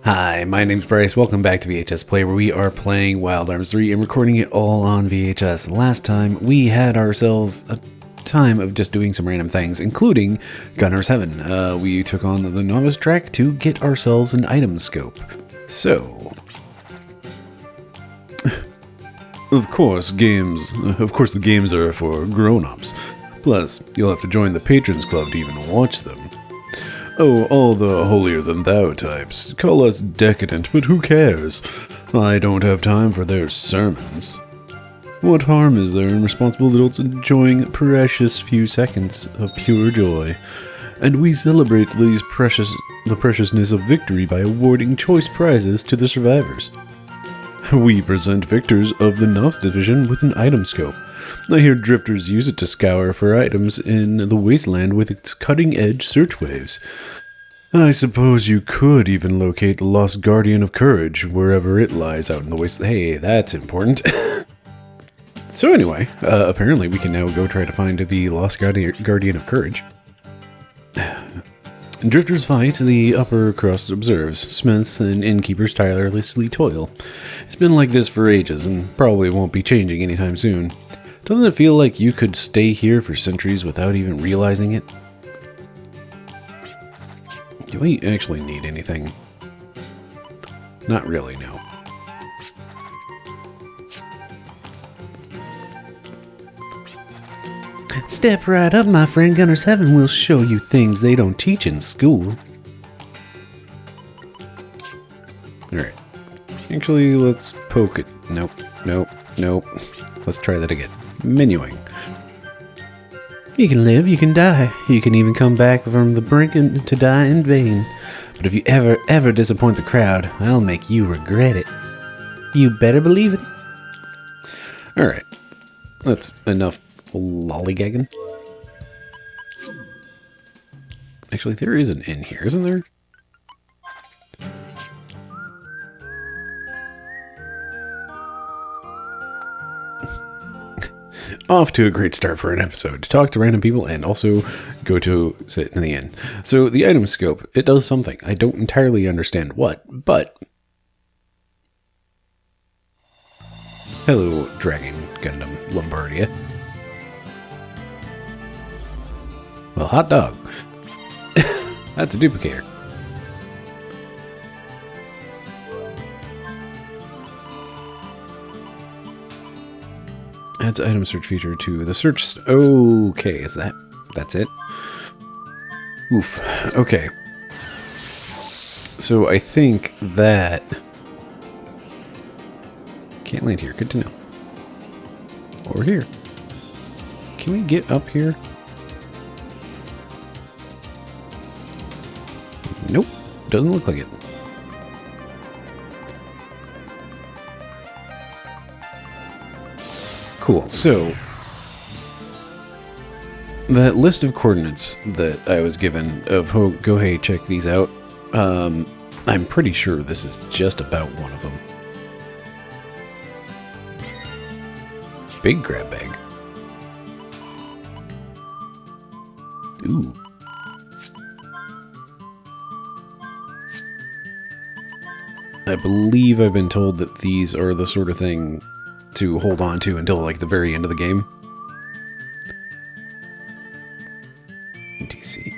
Hi, my name's Bryce. Welcome back to VHS Play, where we are playing Wild Arms 3 and recording it all on VHS. Last time, we had ourselves a time of just doing some random things, including Gunner's Heaven. We took on the novice track to get ourselves an item scope. So, of course, the games are for grown-ups. Plus, you'll have to join the Patrons Club to even watch them. Oh, all the holier-than-thou types. Call us decadent, but who cares? I don't have time for their sermons. What harm is there in responsible adults enjoying precious few seconds of pure joy? And we celebrate the preciousness of victory by awarding choice prizes to the survivors. We present victors of the Novice Division with an item scope. I hear drifters use it to scour for items in the wasteland with its cutting-edge search waves. I suppose you could even locate the lost Guardian of Courage wherever it lies out in the wasteland. Hey, that's important. So anyway, apparently we can now go try to find the lost Guardian of Courage. Drifters fight, the upper crust observes. Smiths and innkeepers tirelessly toil. It's been like this for ages, and probably won't be changing anytime soon. Doesn't it feel like you could stay here for centuries without even realizing it? Do we actually need anything? Not really, no. Step right up, my friend. Gunner's Heaven will show you things they don't teach in school. Alright. Actually, let's poke it. Nope. Let's try that again. Menuing. You can live, you can die. You can even come back from the brink to die in vain. But if you ever disappoint the crowd, I'll make you regret it. You better believe it. Alright. That's enough lollygagging. Actually, there is an inn here, isn't there? Off to a great start for an episode. To talk to random people and also go to sit in the inn. So the item scope, it does something. I don't entirely understand what, but... Hello, Dragon Gundam Lombardia. Well, hot dog. That's a duplicator. Adds item search feature to the search. Okay, that's it? Oof. Okay. So I think that... Can't land here. Good to know. Or here. Can we get up here? Nope. Doesn't look like it. Cool, so that list of coordinates that I was given of go hey, check these out, I'm pretty sure this is just about one of them. Big grab bag. Ooh. I believe I've been told that these are the sort of thing to hold on to until like the very end of the game. DC.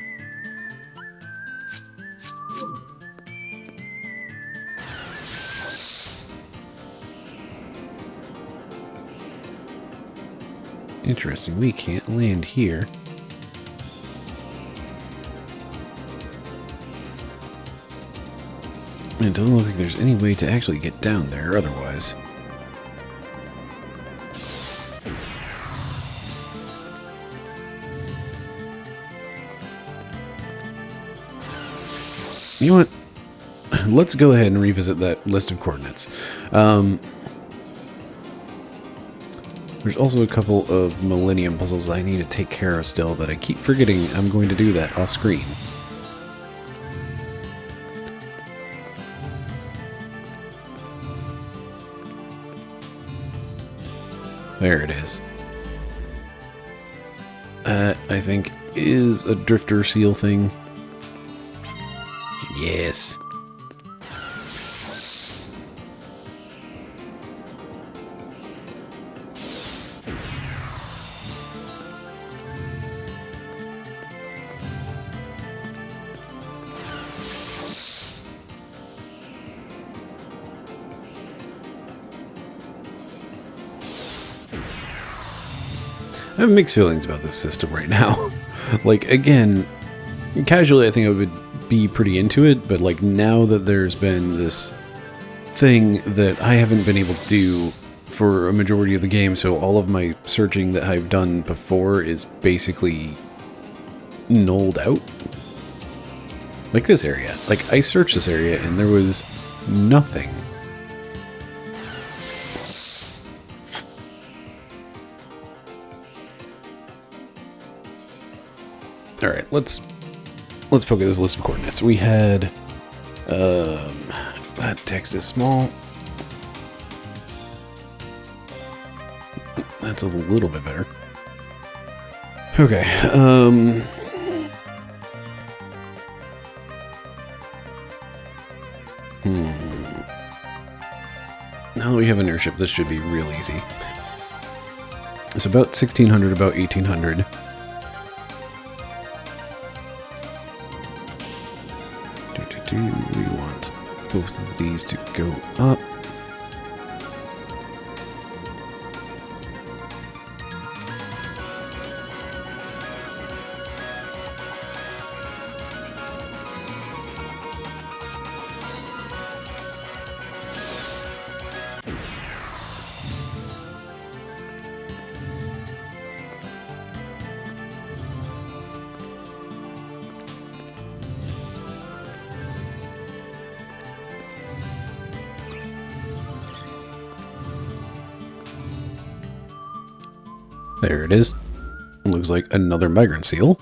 Interesting, we can't land here. It doesn't look like there's any way to actually get down there otherwise. You know what? Let's go ahead and revisit that list of coordinates. There's also a couple of Millennium Puzzles I need to take care of still that I keep forgetting I'm going to do that off screen. There it is. I think is a drifter seal thing. Yes. I have mixed feelings about this system right now. Like, again, casually I think I would be pretty into it, but like now that there's been this thing that I haven't been able to do for a majority of the game, so all of my searching that I've done before is basically nulled out. Like this area. Like, I searched this area and there was nothing. Alright, let's poke at this list of coordinates. We had that text is small. That's a little bit better. Okay, now that we have an airship, this should be real easy. It's about 1600, about 1800. We want both of these to go up. There it is. Looks like another migrant seal.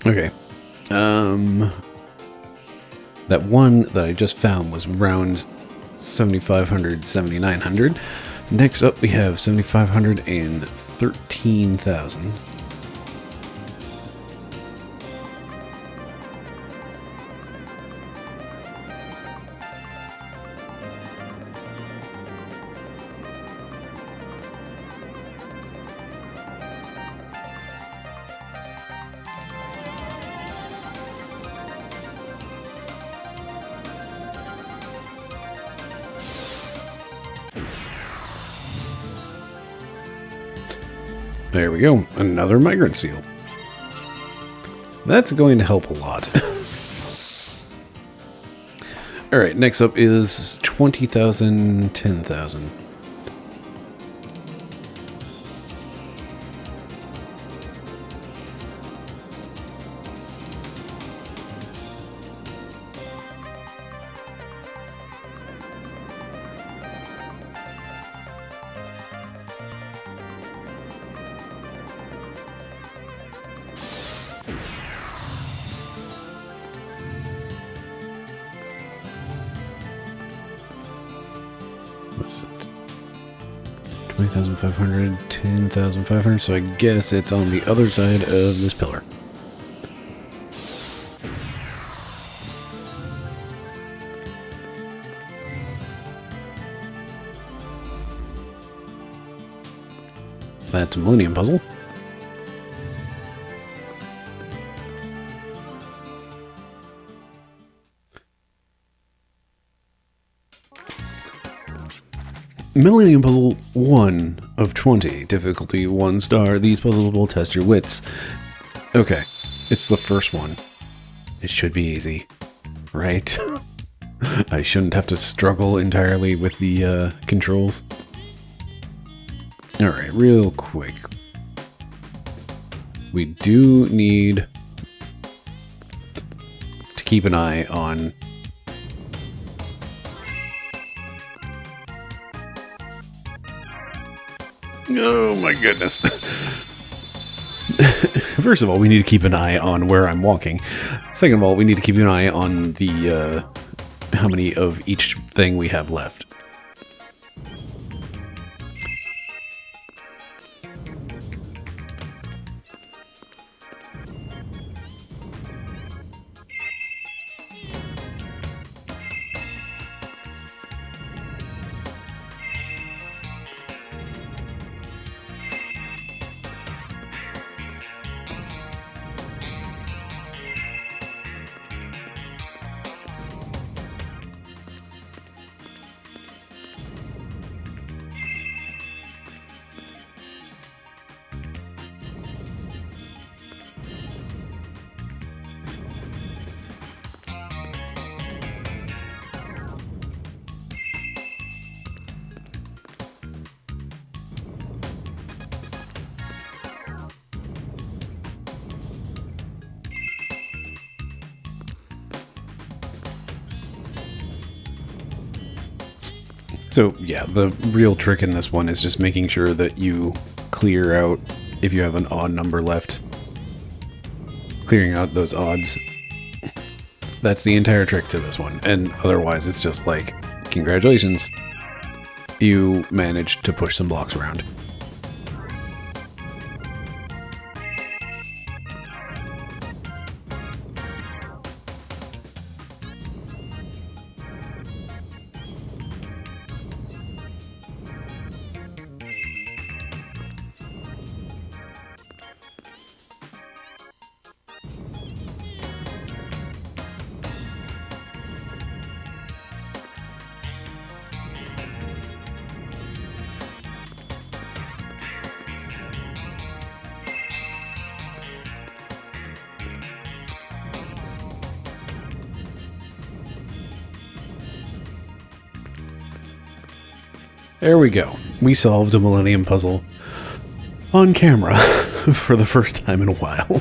Okay. That one that I just found was around 7,500, 7,900. Next up we have 7,500 and 13,000. There we go, another migrant seal. That's going to help a lot. Alright, next up is 20,000, 10,000. What is it? 20,500, 10,500, so I guess it's on the other side of this pillar. That's a Millennium Puzzle. Millennium Puzzle 1 of 20. Difficulty 1 star. These puzzles will test your wits. Okay, it's the first one. It should be easy, right? I shouldn't have to struggle entirely with the controls. Alright, real quick. We do need to keep an eye on oh my goodness. First of all, we need to keep an eye on where I'm walking. Second of all, we need to keep an eye on the how many of each thing we have left. So yeah, the real trick in this one is just making sure that you clear out, if you have an odd number left, clearing out those odds. That's the entire trick to this one. And otherwise it's just like, congratulations, you managed to push some blocks around. There we go. We solved a Millennium Puzzle on camera for the first time in a while.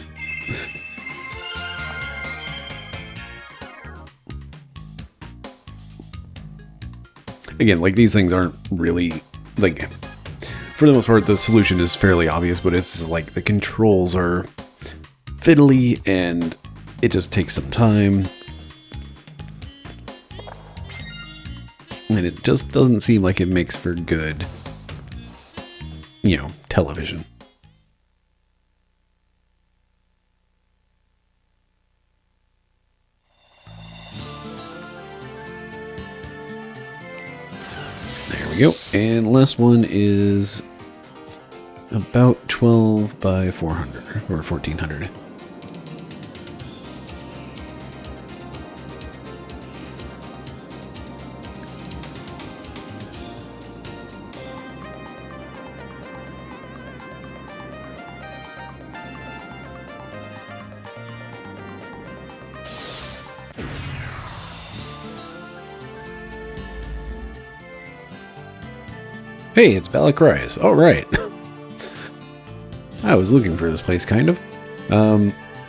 Again, like, these things aren't really, like, for the most part, the solution is fairly obvious, but it's like the controls are fiddly and it just takes some time. And it just doesn't seem like it makes for good, television. There we go. And last one is about 12 by 400 or 1400. Hey, it's Cries. All right. I was looking for this place, kind of.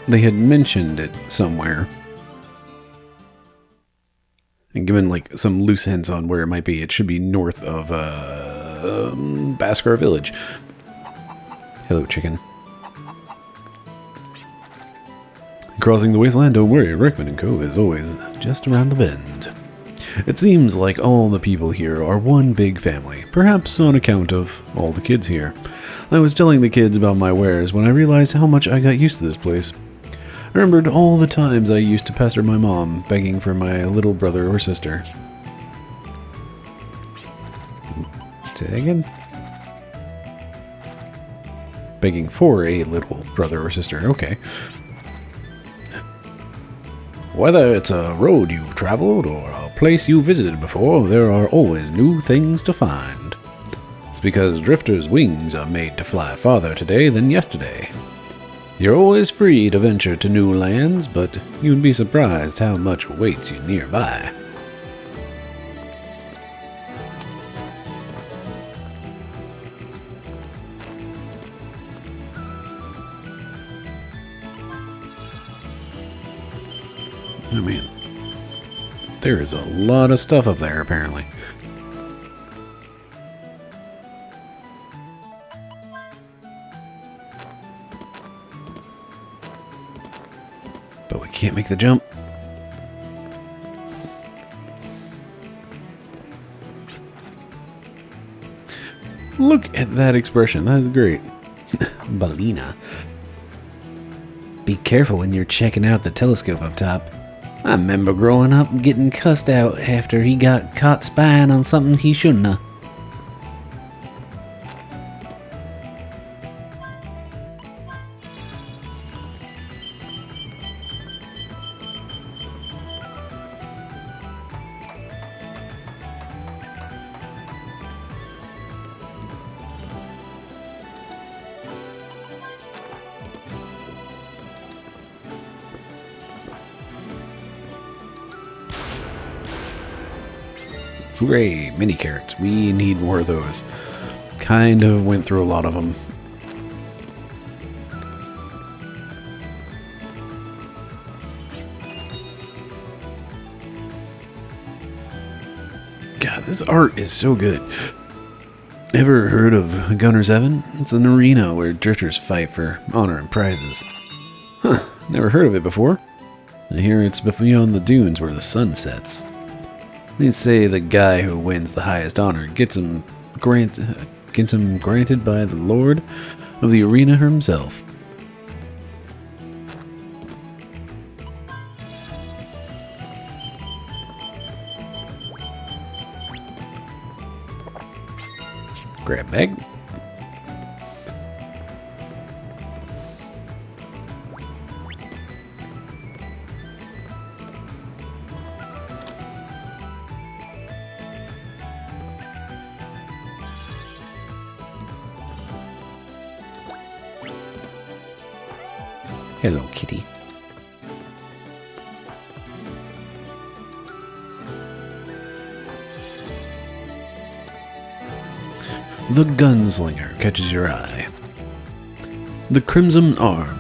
They had mentioned it somewhere. And given, like, some loose hints on where it might be, it should be north of, Baskar Village. Hello, chicken. Crossing the wasteland, don't worry, Rickman & Co. is always just around the bend. It seems like all the people here are one big family, perhaps on account of all the kids here. I was telling the kids about my wares when I realized how much I got used to this place. I remembered all the times I used to pester my mom, begging for my little brother or sister. Say that again? Begging for a little brother or sister, okay. Whether it's a road you've traveled or a place you visited before, there are always new things to find. It's because drifters' wings are made to fly farther today than yesterday. You're always free to venture to new lands, but you'd be surprised how much awaits you nearby. I mean, there is a lot of stuff up there, apparently. But we can't make the jump. Look at that expression. That is great. Balina. Be careful when you're checking out the telescope up top. I remember growing up and getting cussed out after he got caught spying on something he shouldn't have. Hooray, mini carrots. We need more of those. Kind of went through a lot of them. God, this art is so good. Ever heard of Gunner's Heaven? It's an arena where drifters fight for honor and prizes. Huh, never heard of it before. I hear it's beyond the dunes where the sun sets. They say the guy who wins the highest honor gets him granted by the Lord of the arena himself. Grab bag. Hello, kitty. The Gunslinger catches your eye. The Crimson Arm.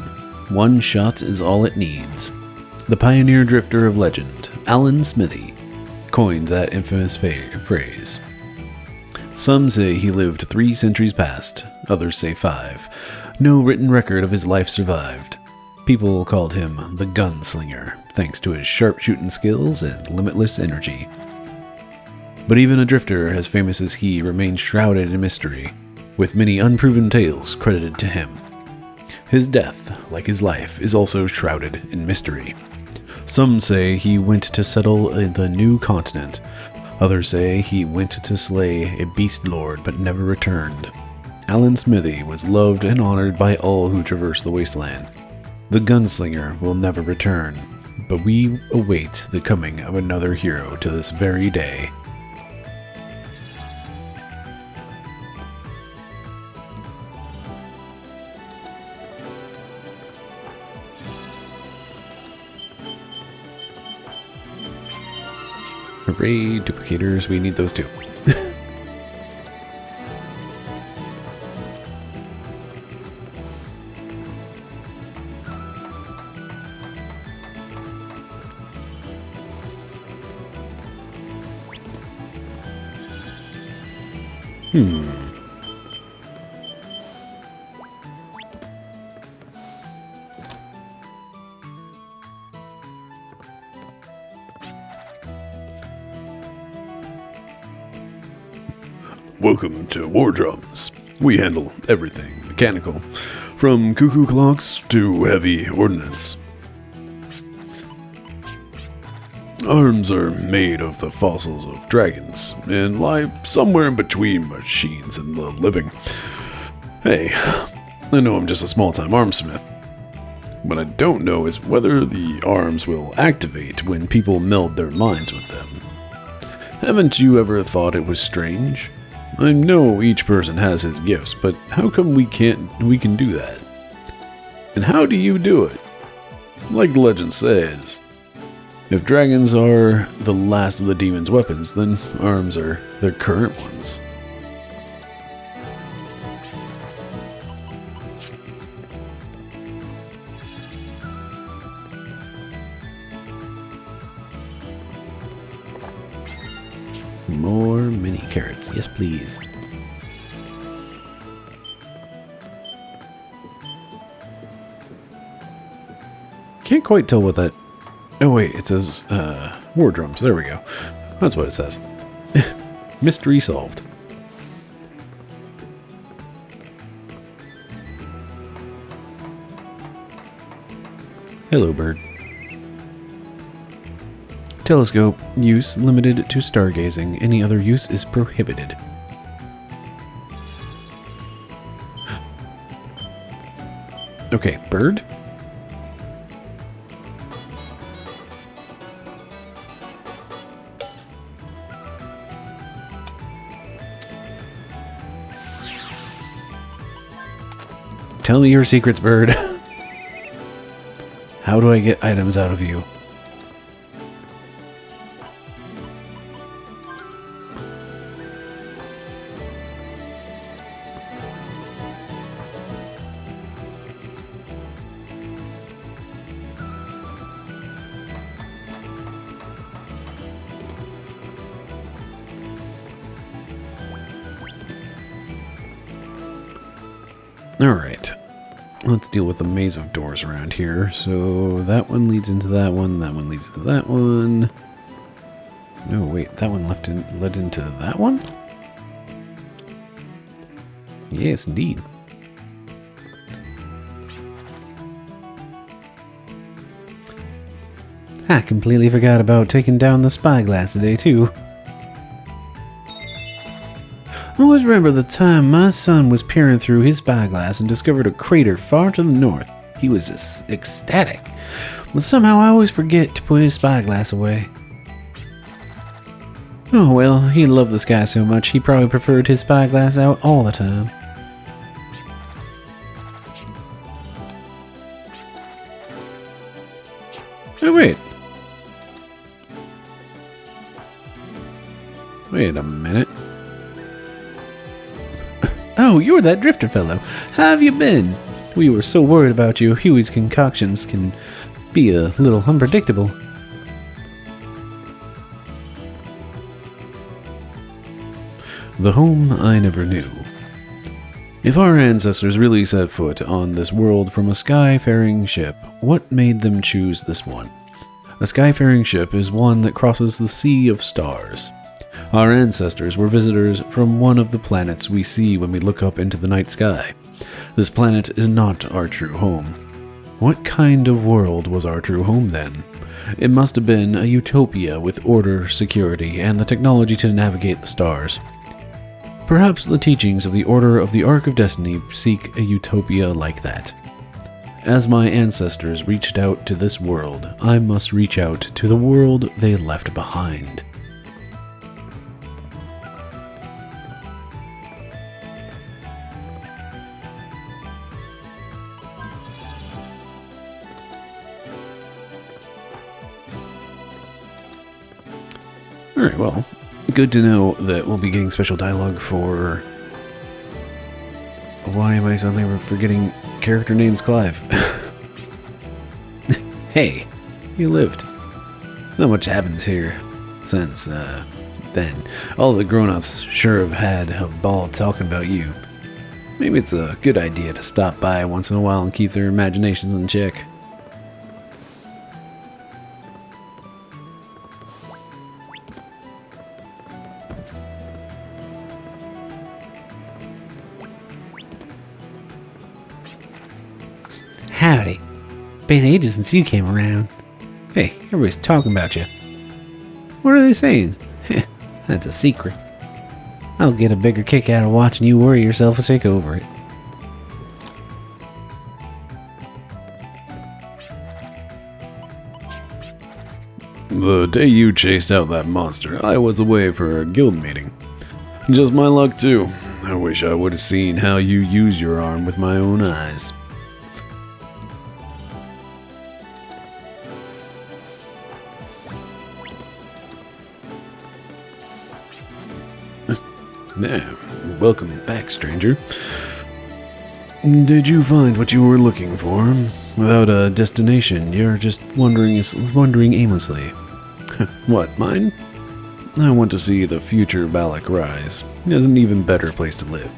One shot is all it needs. The pioneer drifter of legend, Alan Smithy, coined that infamous phrase. Some say he lived 3 centuries past, others say 5. No written record of his life survived. People called him the Gunslinger, thanks to his sharpshooting skills and limitless energy. But even a drifter as famous as he remains shrouded in mystery, with many unproven tales credited to him. His death, like his life, is also shrouded in mystery. Some say he went to settle in the new continent. Others say he went to slay a beast lord but never returned. Alan Smithy was loved and honored by all who traverse the wasteland. The Gunslinger will never return, but we await the coming of another hero to this very day. Hooray, duplicators, we need those too. Welcome to War Drums. We handle everything mechanical, from cuckoo clocks to heavy ordnance. Arms are made of the fossils of dragons and lie somewhere in between machines and the living. Hey, I know I'm just a small-time armsmith. What I don't know is whether the arms will activate when people meld their minds with them. Haven't you ever thought it was strange? I know each person has his gifts, but how come we can do that? And how do you do it? Like the legend says, if dragons are the last of the demon's weapons, then arms are their current ones. More mini carrots, yes please. Can't quite tell what that... Oh wait, it says war drums, there we go. That's what it says. Mystery solved. Hello, bird. Telescope. Use limited to stargazing. Any other use is prohibited. Okay, bird. Tell me your secrets, bird. How do I get items out of you? Alright. Let's deal with the maze of doors around here. So that one leads into that one leads into that one. No, wait, that one led into that one? Yes, indeed. I completely forgot about taking down the spyglass today, too. I always remember the time my son was peering through his spyglass and discovered a crater far to the north. He was ecstatic, but somehow I always forget to put his spyglass away. Oh well, he loved the sky so much he probably preferred his spyglass out all the time. Oh wait. Wait a minute. Oh, you're that drifter fellow. How have you been? We were so worried about you. Huey's concoctions can be a little unpredictable. The home I never knew. If our ancestors really set foot on this world from a sky-faring ship, what made them choose this one? A sky-faring ship is one that crosses the sea of stars. Our ancestors were visitors from one of the planets we see when we look up into the night sky. This planet is not our true home. What kind of world was our true home then? It must have been a utopia with order, security, and the technology to navigate the stars. Perhaps the teachings of the Order of the Ark of Destiny seek a utopia like that. As my ancestors reached out to this world, I must reach out to the world they left behind. Alright, well, good to know that we'll be getting special dialogue for... Why am I suddenly forgetting character names, Clive? Hey, you lived. Not much happens here since, then. All the grown-ups sure have had a ball talking about you. Maybe it's a good idea to stop by once in a while and keep their imaginations in check. Howdy. Been ages since you came around. Hey, everybody's talking about you. What are they saying? That's a secret. I'll get a bigger kick out of watching you worry yourself sick over it. The day you chased out that monster, I was away for a guild meeting. Just my luck, too. I wish I would have seen how you use your arm with my own eyes. Yeah, welcome back, stranger. Did you find what you were looking for? Without a destination, you're just wandering aimlessly. What, mine? I want to see the future Balak rise. There's an even better place to live.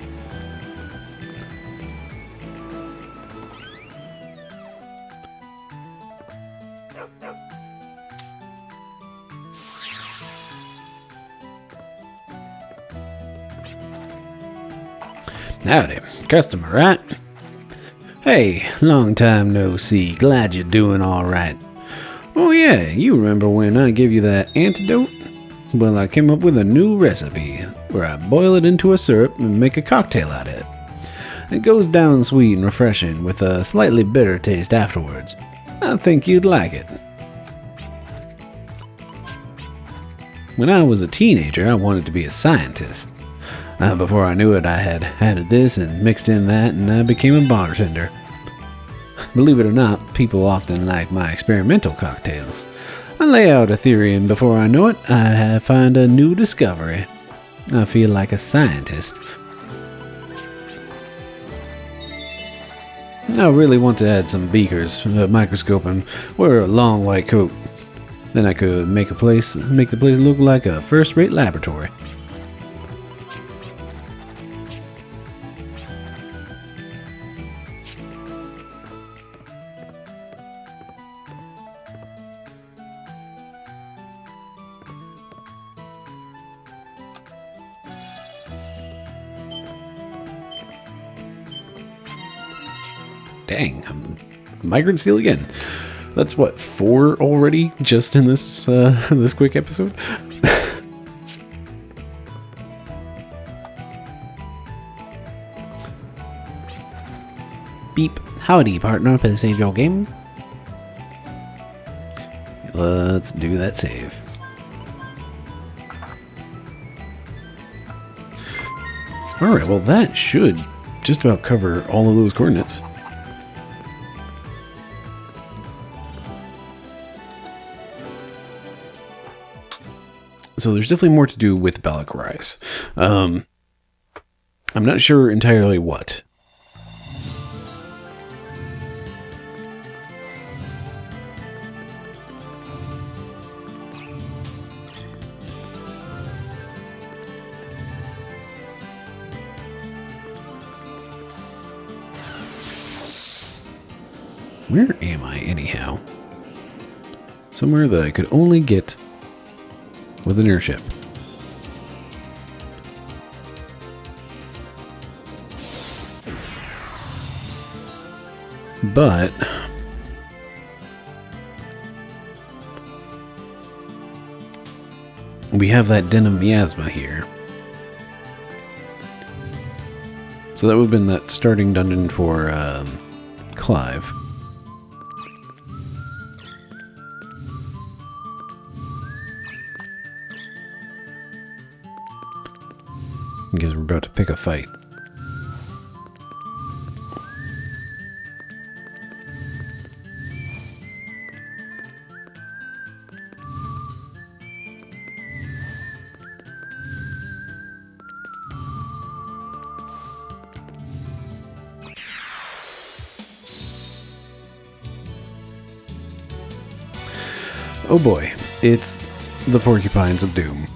Howdy, customer, right? Hey, long time no see. Glad you're doing all right. Oh yeah, you remember when I gave you that antidote? Well, I came up with a new recipe where I boil it into a syrup and make a cocktail out of it. It goes down sweet and refreshing with a slightly bitter taste afterwards. I think you'd like it. When I was a teenager, I wanted to be a scientist. Before I knew it, I had added this and mixed in that, and I became a bartender. Believe it or not, people often like my experimental cocktails. I lay out a theory, and before I know it, I find a new discovery. I feel like a scientist. I really want to add some beakers, a microscope, and wear a long white coat. Then I could make the place look like a first-rate laboratory. dang, migrant seal again. That's what, 4 already just in this this quick episode? Beep. Howdy, partner. Please save your game. Let's do that save. Alright, well that should just about cover all of those coordinates. So there's definitely more to do with cries. I'm not sure entirely what. Where am I, anyhow? Somewhere that I could only get with an airship. But we have that den of miasma here. So that would have been that starting dungeon for Clive. Because we're about to pick a fight. Oh boy, it's the Porcupines of Doom.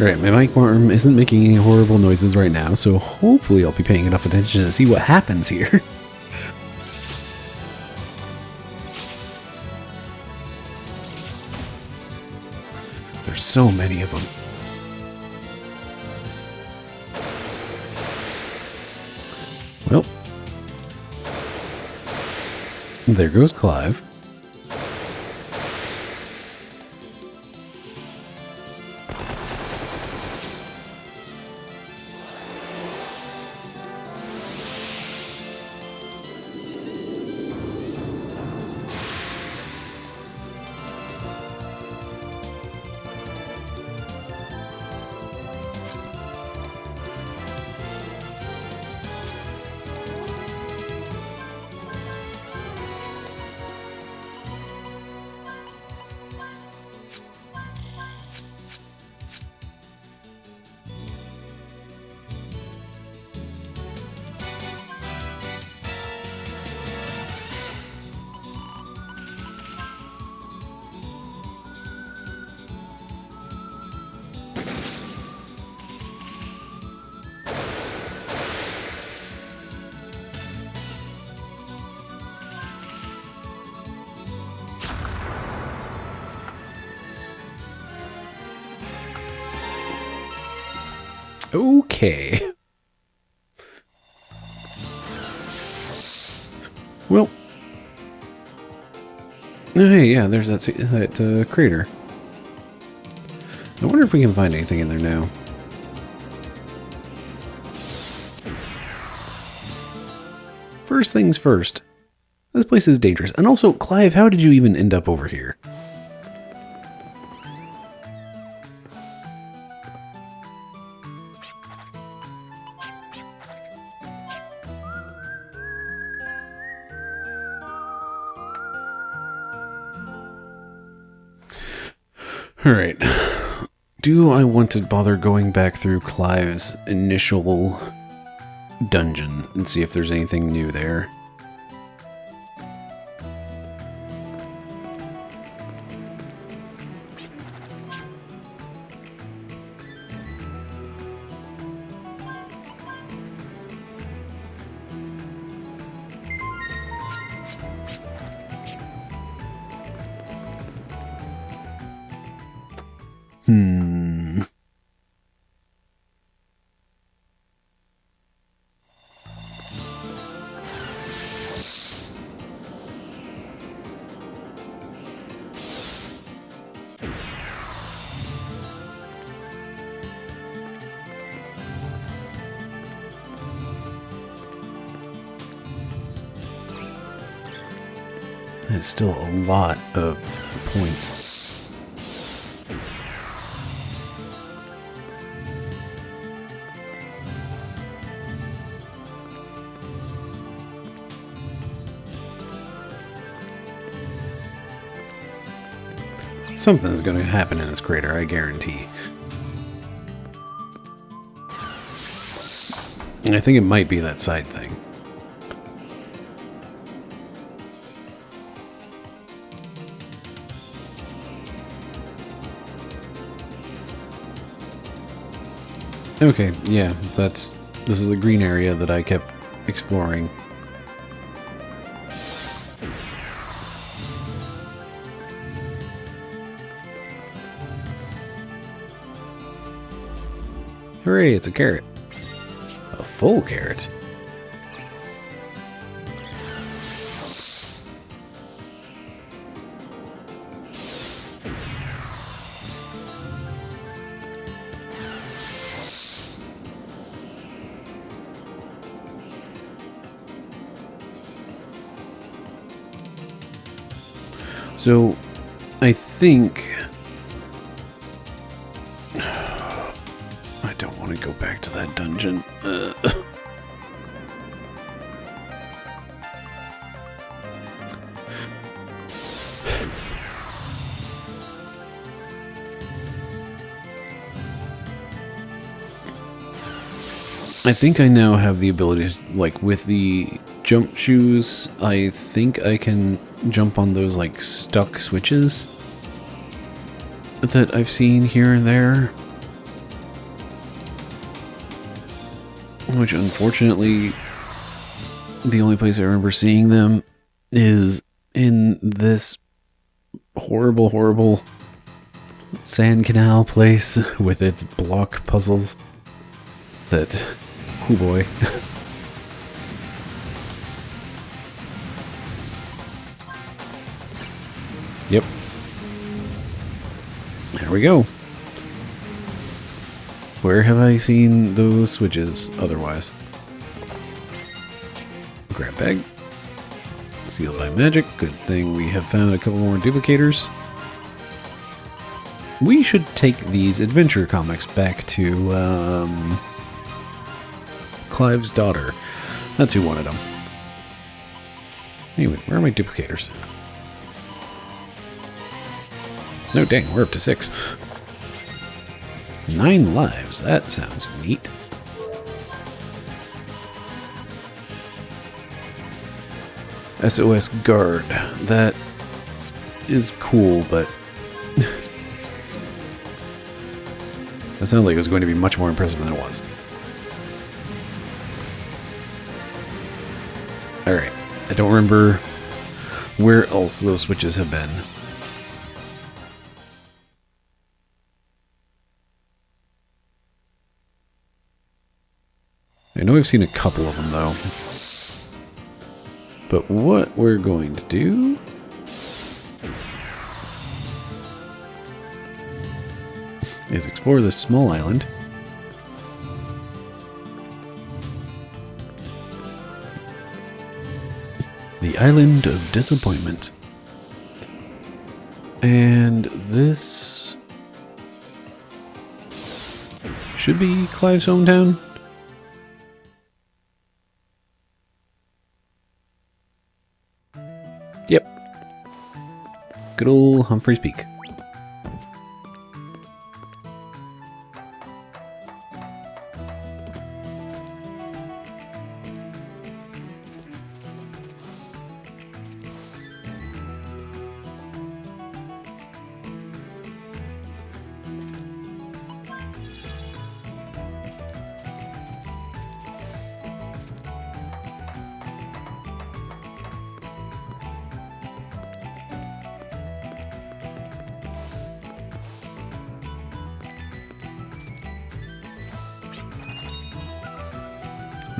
Alright, my mic arm isn't making any horrible noises right now, so hopefully I'll be paying enough attention to see what happens here. There's so many of them. Well, there goes Clive. Okay. Well. Oh, hey, yeah, there's that crater. I wonder if we can find anything in there now. First things first. This place is dangerous. And also, Clive, how did you even end up over here? Alright. Do I want to bother going back through Clive's initial dungeon and see if there's anything new there. It's still a lot of points. Something's going to happen in this crater, I guarantee. And I think it might be that side thing. Okay, yeah, this is the green area that I kept exploring. Hooray, it's a carrot. A full carrot. So, I think... I don't want to go back to that dungeon. I think I now have the ability, like with the jump shoes, I think I can jump on those like stuck switches that I've seen here and there. Which unfortunately, the only place I remember seeing them is in this horrible, horrible sand canal place with its block puzzles that, oh boy. Yep. There we go. Where have I seen those switches otherwise? Grab bag. Sealed by magic. Good thing we have found a couple more duplicators. We should take these adventure comics back to Clive's daughter. That's who wanted them. Anyway, where are my duplicators? No, dang, we're up to 6. 9 lives. That sounds neat. SOS Guard. That is cool, but that sounded like it was going to be much more impressive than it was. Alright. I don't remember where else those switches have been. I know I've seen a couple of them, though. But what we're going to do... is explore this small island. The Island of Disappointment. And this... should be Clive's hometown. Yep. Good old Humphrey's Peak.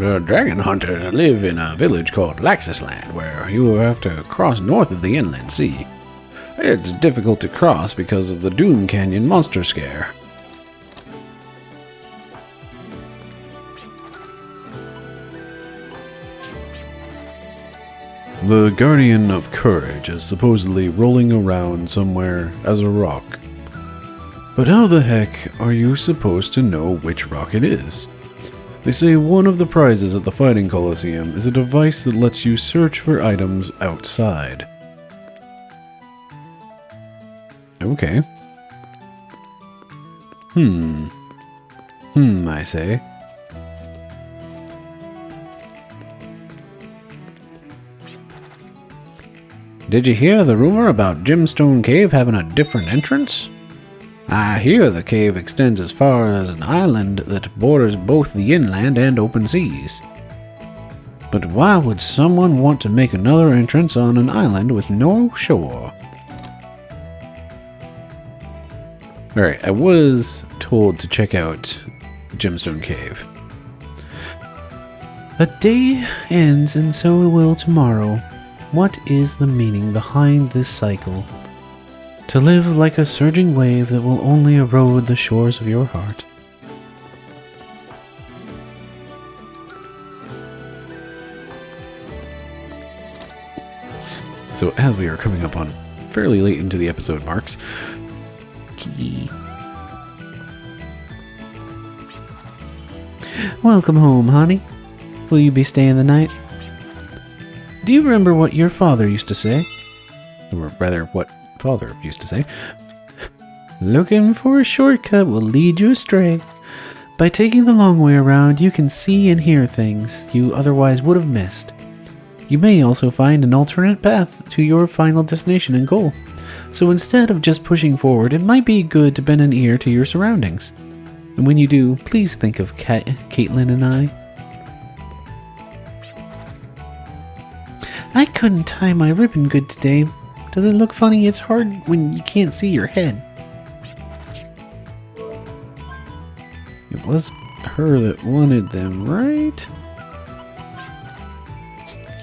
The dragon hunters live in a village called Laxisland, where you have to cross north of the inland sea. It's difficult to cross because of the Doom Canyon monster scare. The Guardian of Courage is supposedly rolling around somewhere as a rock. But how the heck are you supposed to know which rock it is? They say one of the prizes at the Fighting Coliseum is a device that lets you search for items outside. Okay. I say. Did you hear the rumor about Gemstone Cave having a different entrance? I hear the cave extends as far as an island that borders both the inland and open seas. But why would someone want to make another entrance on an island with no shore? Alright, I was told to check out Gemstone Cave. A day ends and so will tomorrow. What is the meaning behind this cycle? To live like a surging wave that will only erode the shores of your heart. So as we are coming up on fairly late into the episode marks, welcome home, honey. Will you be staying the night? Do you remember what your father used to say? Or rather, what father used to say? Looking for a shortcut will lead you astray. By taking the long way around, you can see and hear things you otherwise would have missed. You may also find an alternate path to your final destination and goal. So instead of just pushing forward, it might be good to bend an ear to your surroundings. And when you do, please think of Caitlin and I. I couldn't tie my ribbon good today. Does it look funny? It's hard when you can't see your head. It was her that wanted them, right?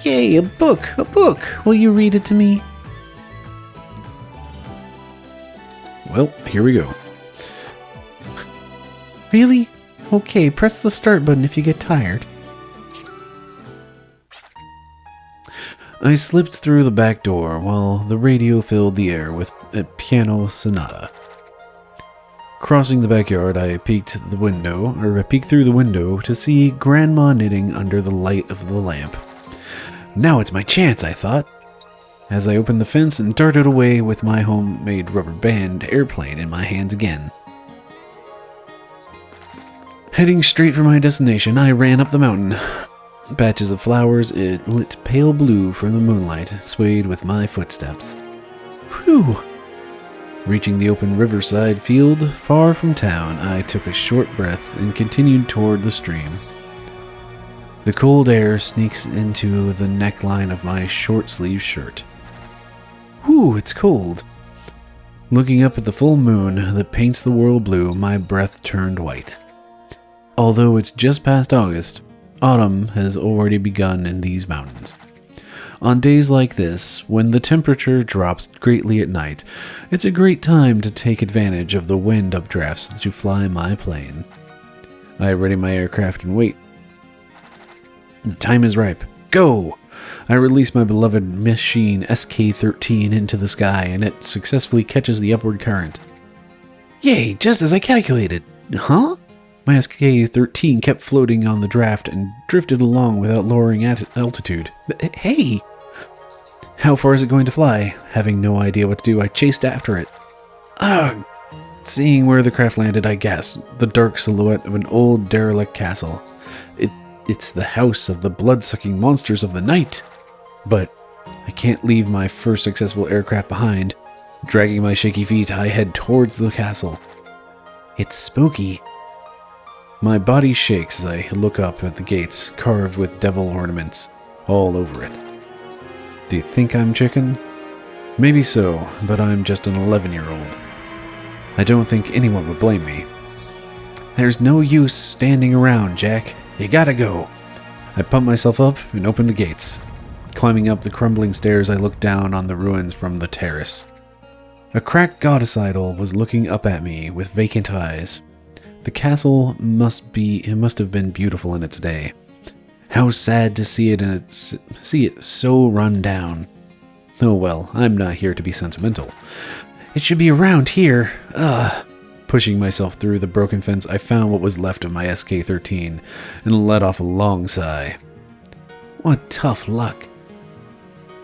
Yay, a book! A book! Will you read it to me? Well, here we go. Really? Okay, press the start button if you get tired. I slipped through the back door while the radio filled the air with a piano sonata. Crossing the backyard, I peeked through the window to see Grandma knitting under the light of the lamp. Now it's my chance, I thought, as I opened the fence and darted away with my homemade rubber band airplane in my hands again. Heading straight for my destination, I ran up the mountain. Patches of flowers, it lit pale blue from the moonlight, swayed with my footsteps. Whew! Reaching the open riverside field, far from town, I took a short breath and continued toward the stream. The cold air sneaks into the neckline of my short-sleeved shirt. Whew, it's cold. Looking up at the full moon that paints the world blue, my breath turned white. Although it's just past August, autumn has already begun in these mountains. On days like this, when the temperature drops greatly at night, it's a great time to take advantage of the wind updrafts to fly my plane. I ready my aircraft and wait. The time is ripe. Go! I release my beloved machine SK-13 into the sky, and it successfully catches the upward current. Yay, just as I calculated. Huh? My SK-13 kept floating on the draft and drifted along without lowering altitude. But, hey! How far is it going to fly? Having no idea what to do, I chased after it. Ugh! Seeing where the craft landed, I gasped. The dark silhouette of an old derelict castle. It's the house of the blood-sucking monsters of the night! But I can't leave my first successful aircraft behind. Dragging my shaky feet, I head towards the castle. It's spooky. My body shakes as I look up at the gates, carved with devil ornaments all over it. Do you think I'm chicken? Maybe so, but I'm just an 11-year-old. I don't think anyone would blame me. There's no use standing around, Jack. You gotta go. I pumped myself up and opened the gates. Climbing up the crumbling stairs, I looked down on the ruins from the terrace. A cracked goddess idol was looking up at me with vacant eyes. The castle must have been beautiful in its day. How sad to see it so run down. Oh well, I'm not here to be sentimental. It should be around here. Pushing myself through the broken fence, I found what was left of my SK-13 and let off a long sigh. What tough luck.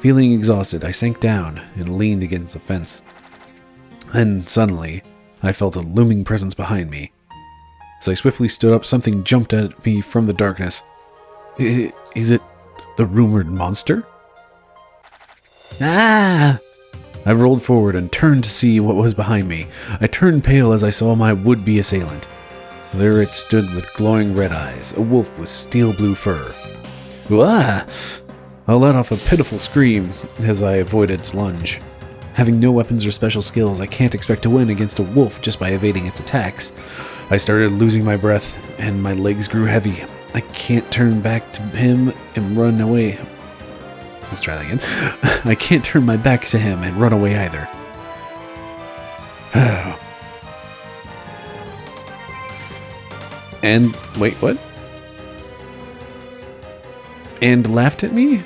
Feeling exhausted, I sank down and leaned against the fence. Then, suddenly, I felt a looming presence behind me. As I swiftly stood up, something jumped at me from the darkness. Is it the rumored monster? Ah! I rolled forward and turned to see what was behind me. I turned pale as I saw my would-be assailant. There it stood with glowing red eyes, a wolf with steel blue fur. Ah! I let off a pitiful scream as I avoided its lunge. Having no weapons or special skills, I can't expect to win against a wolf just by evading its attacks. I started losing my breath, and my legs grew heavy. I can't turn back to him and run away. Let's try that again. I can't turn my back to him and run away either. And, wait, what? And laughed at me?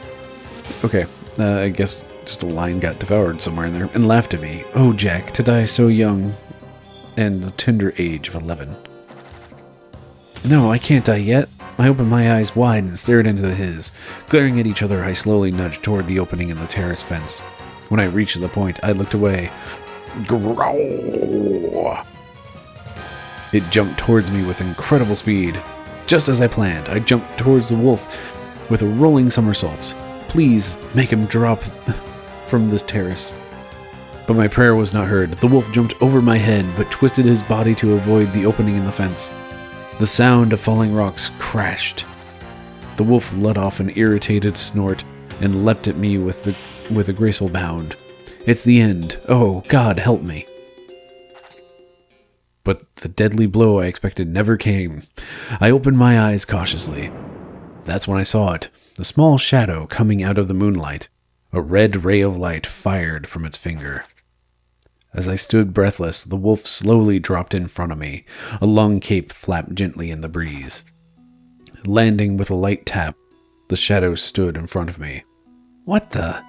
Okay, I guess just a lion got devoured somewhere in there and laughed at me. Oh, Jack, to die so young and the tender age of 11. No, I can't die yet. I opened my eyes wide and stared into his. Glaring at each other, I slowly nudged toward the opening in the terrace fence. When I reached the point, I looked away. Growl! It jumped towards me with incredible speed. Just as I planned, I jumped towards the wolf with a rolling somersault. Please, make him drop from this terrace. But my prayer was not heard. The wolf jumped over my head, but twisted his body to avoid the opening in the fence. The sound of falling rocks crashed. The wolf let off an irritated snort and leapt at me with a graceful bound. It's the end. Oh, God, help me. But the deadly blow I expected never came. I opened my eyes cautiously. That's when I saw it, a small shadow coming out of the moonlight. A red ray of light fired from its finger. As I stood breathless, the wolf slowly dropped in front of me. A long cape flapped gently in the breeze. Landing with a light tap, the shadow stood in front of me. What the?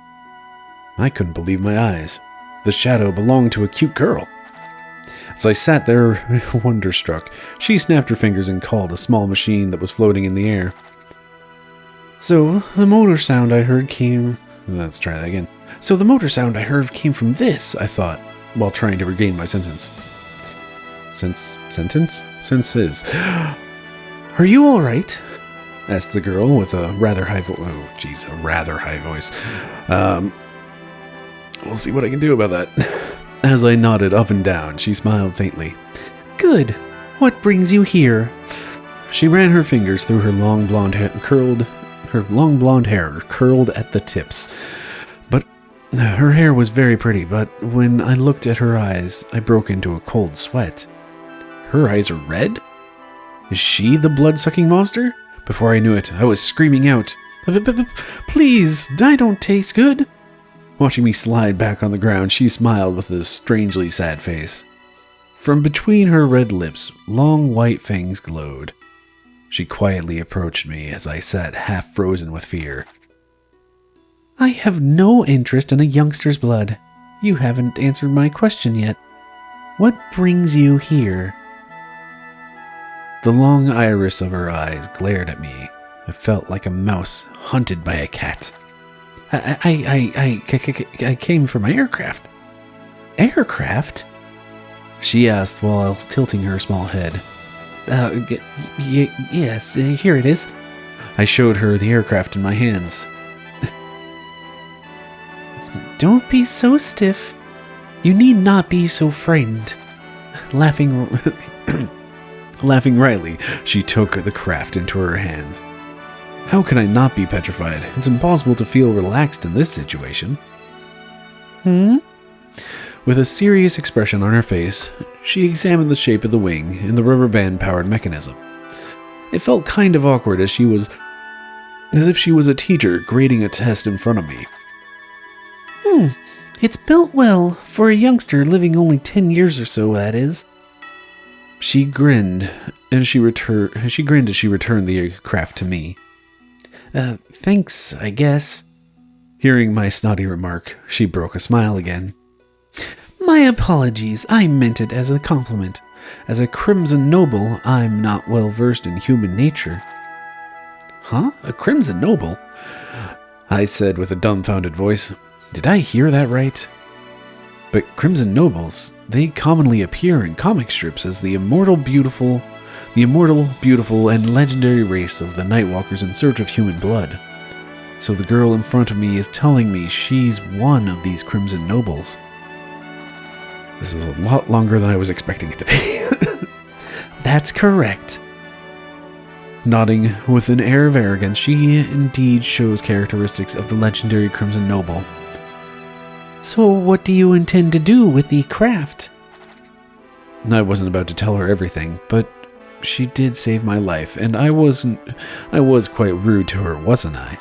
I couldn't believe my eyes. The shadow belonged to a cute girl. As I sat there, wonderstruck, she snapped her fingers and called a small machine that was floating in the air. So, the motor sound I heard came... Let's try that again. So the motor sound I heard came from this, I thought, while trying to regain my sentence. Senses. Are you all right? Asked the girl with a rather high voice. Oh, jeez, a rather high voice. We'll see what I can do about that. As I nodded up and down, she smiled faintly. Good. What brings you here? She ran her fingers through her long blonde hair, curled at the tips. But her hair was very pretty, but when I looked at her eyes, I broke into a cold sweat. Her eyes are red? Is she the blood-sucking monster? Before I knew it, I was screaming out, Please, I don't taste good. Watching me slide back on the ground, she smiled with a strangely sad face. From between her red lips, long white fangs glowed. She quietly approached me as I sat half frozen with fear. I have no interest in a youngster's blood. You haven't answered my question yet. What brings you here? The long iris of her eyes glared at me. I felt like a mouse hunted by a cat. I came from my aircraft. Aircraft? She asked while tilting her small head. Yes, here it is. I showed her the aircraft in my hands. Don't be so stiff. You need not be so frightened. Laughing wryly, she took the craft into her hands. How can I not be petrified? It's impossible to feel relaxed in this situation. With a serious expression on her face, she examined the shape of the wing and the rubber band-powered mechanism. It felt kind of awkward as she was as if she was a teacher grading a test in front of me. It's built well, for a youngster living only 10 years or so, that is. She grinned as she returned the craft to me. Thanks, I guess. Hearing my snotty remark, she broke a smile again. My apologies, I meant it as a compliment. As a Crimson Noble, I'm not well versed in human nature. Huh? A Crimson Noble? I said with a dumbfounded voice. Did I hear that right? But Crimson Nobles, they commonly appear in comic strips as the immortal, beautiful, and legendary race of the Nightwalkers in search of human blood. So the girl in front of me is telling me she's one of these Crimson Nobles. This is a lot longer than I was expecting it to be. That's correct. Nodding with an air of arrogance, she indeed shows characteristics of the legendary Crimson Noble. So what do you intend to do with the craft? I wasn't about to tell her everything, but she did save my life, and I was quite rude to her, wasn't I?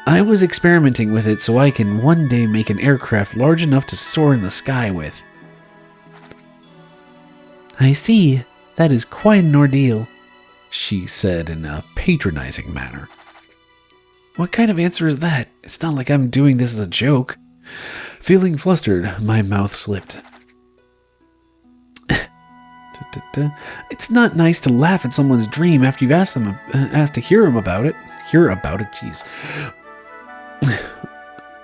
I was experimenting with it so I can one day make an aircraft large enough to soar in the sky with. I see. That is quite an ordeal, she said in a patronizing manner. What kind of answer is that? It's not like I'm doing this as a joke. Feeling flustered, my mouth slipped. It's not nice to laugh at someone's dream after you've asked to hear about it. Jeez.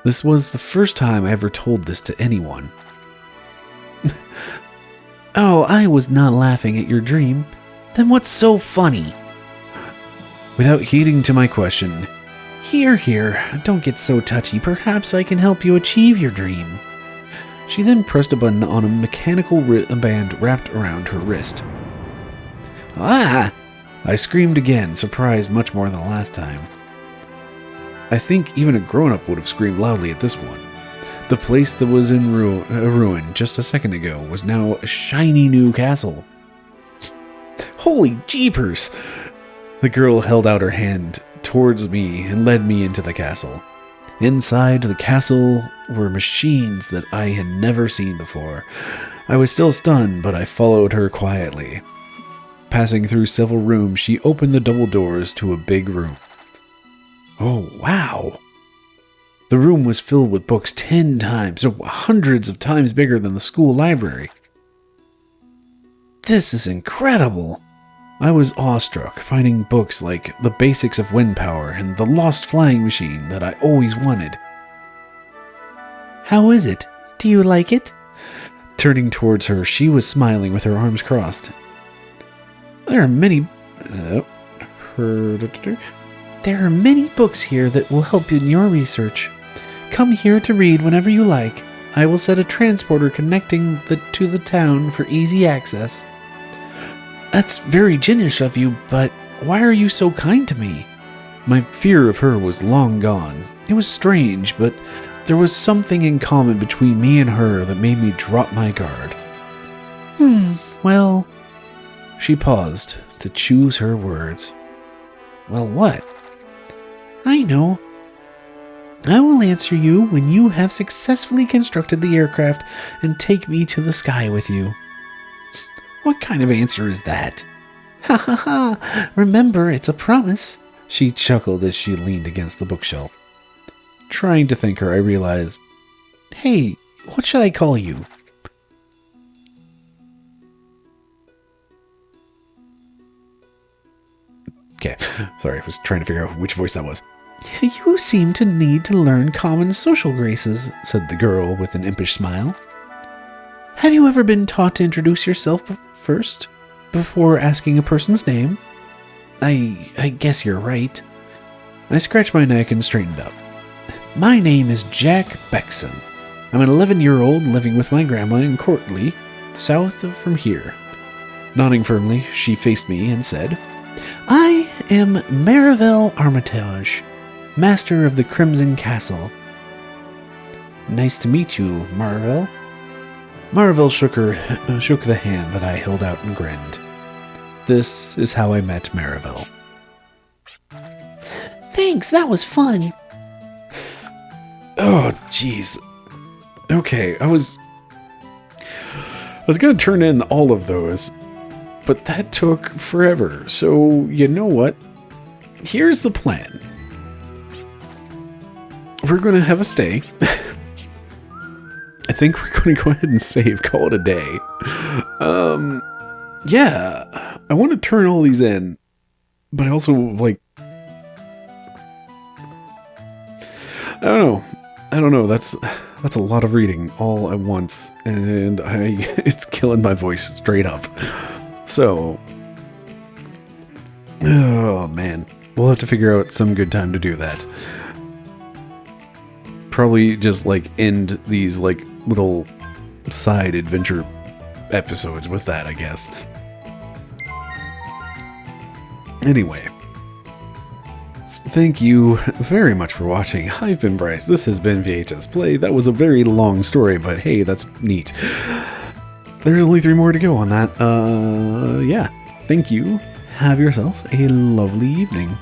This was the first time I ever told this to anyone. Oh, I was not laughing at your dream. Then what's so funny? Without heeding to my question, Here, don't get so touchy. Perhaps I can help you achieve your dream. She then pressed a button on a mechanical band wrapped around her wrist. Ah! I screamed again, surprised much more than the last time. I think even a grown-up would have screamed loudly at this one. The place that was in ruin just a second ago was now a shiny new castle. Holy jeepers! The girl held out her hand towards me and led me into the castle. Inside the castle were machines that I had never seen before. I was still stunned, but I followed her quietly. Passing through several rooms, she opened the double doors to a big room. Oh, wow! The room was filled with books 10 times, or hundreds of times bigger than the school library. This is incredible! I was awestruck, finding books like The Basics of Wind Power and The Lost Flying Machine that I always wanted. How is it? Do you like it? Turning towards her, she was smiling with her arms crossed. There are many books here that will help you in your research. Come here to read whenever you like. I will set a transporter connecting to the town for easy access. That's very generous of you, but why are you so kind to me? My fear of her was long gone. It was strange, but there was something in common between me and her that made me drop my guard. Well... She paused to choose her words. Well, what? I know. I will answer you when you have successfully constructed the aircraft and take me to the sky with you. What kind of answer is that? Ha ha ha! Remember, it's a promise. She chuckled as she leaned against the bookshelf. Trying to thank her, I realized, Hey, what should I call you? Okay, sorry, I was trying to figure out which voice that was. You seem to need to learn common social graces, said the girl with an impish smile. Have you ever been taught to introduce yourself first, before asking a person's name? I guess you're right. I scratched my neck and straightened up. My name is Jack Beckson. I'm an 11-year-old living with my grandma in Courtley, south of from here. Nodding firmly, she faced me and said, I am Marivelle Armitage, master of the Crimson Castle. Nice to meet you, Marivelle. Marivelle shook the hand that I held out and grinned. This is how I met Marivelle. Thanks, that was fun. Oh, jeez. Okay, I was gonna turn in all of those, but that took forever. So, you know what? Here's the plan. We're gonna have a stay. I think we're gonna go ahead and save, call it a day. Yeah, I want to turn all these in, but I also, like, I don't know, that's a lot of reading all at once, and it's killing my voice straight up. So, oh man, we'll have to figure out some good time to do that. Probably just, like, end these, like, little side adventure episodes with that, I guess. Anyway, thank you very much for watching. I've been Bryce. This has been VHS Play. That was a very long story, but hey, that's neat. There's only 3 more to go on that. Yeah. Thank you. Have yourself a lovely evening.